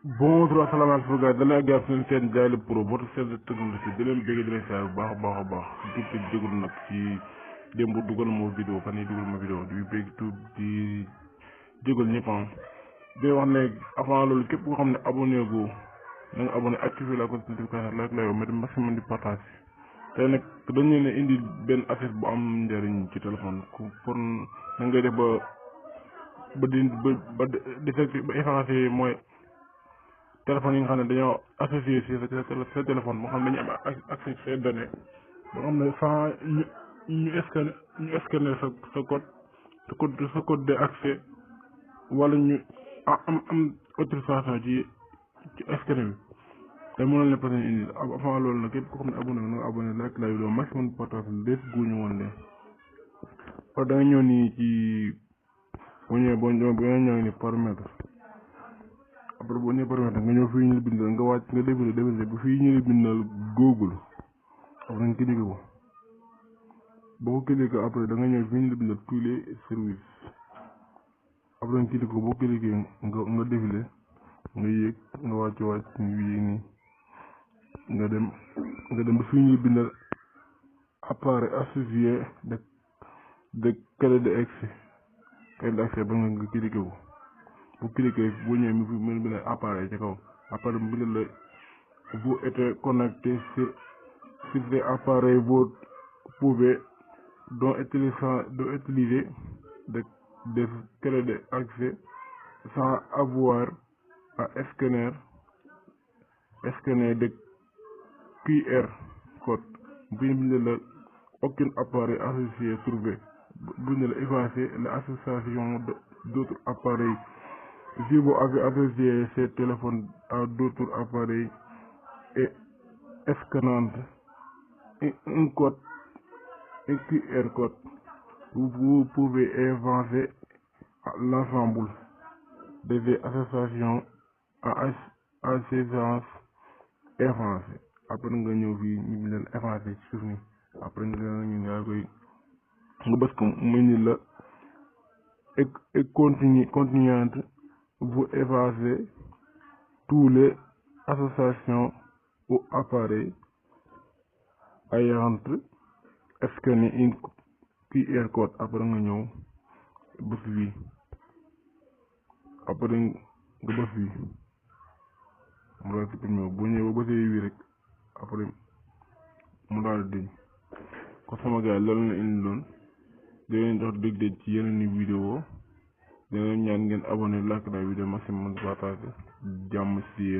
Bonjour asalaamaaleykum gars dalee ak gars seen Ndiaye le Pro votre service de technologie di leen bëgg di leen saa bu baax a baax di tuub di jégalu nag ci démb dugal ma vidéo fan yii dugal ma vidéo di bëgg tuub di jégalu ñëpp di wax ne avant loolu képp koo xam ne abonné go na nga abonné activé la notification like la yow mais maximum di partage tey nag dañu leen indi benn affaire bu am njëriñ ci téléphone pour na ngay def ba détecté ba effacé mooy téléphone yi nga xam ne dañoo associé si sa téléphone moo xam ne dañu am accès say données boo xam ne sans ñu scanner sa code d'accès wala ñu am autorisation ci scanner bi te mënoon leen peut-être indi avant loolu nag képp koo xam ne abonné nga abonné like la vidéo maximum partage des guñu woon leen parce que da nga ñëw nii ci boo ñëwee ni paramètre après boo ñëwee paramètre nga ñëw fii ñu bindal nga wàcc nga définir bu fii ñu bindal Google après nga cliqué ko boo ko cliqué après da nga ñëw fii ñu bindal tous les services après nga cliqué ko boo cliqué nga défilé nga yéeg nga wàcc nii nga dem ba fii ñu bindal appareil associé de clé d'accès ba nga cliqué ko bu cliquer boo ñëwee mi fi mën a appareil ci kaw appareil bi bindal la vous êtes connecté sur ces appareils vous pouvez donc utiliser des clés d'accès sans avoir à scanner de QR code bu bindal la aucun appareil associé trouvé bu ne la effacer l'association d'autres appareils. Si vous avez associé ces téléphones à d'autres appareils et scannant un QR code, vous pouvez effacer l'ensemble des associations à ces gens effacées. Après nga ñëw fii ñu leen effacé ci suuf ni après nga koy nga bës ko muy ni la et continuante vous effacez toutes les associations ou appareils ayant scanné un QR code après nga ñëw bës fii après nga bës fii mu daal supprimé boo ñëwee ba bësee wii rek après mu daal di ko sama gars loolu la indi loon di leen jox dégg ci yeneen i vidéo di leen ñaan ngeen abonné like la vidéo maximum partage jàmm si yéen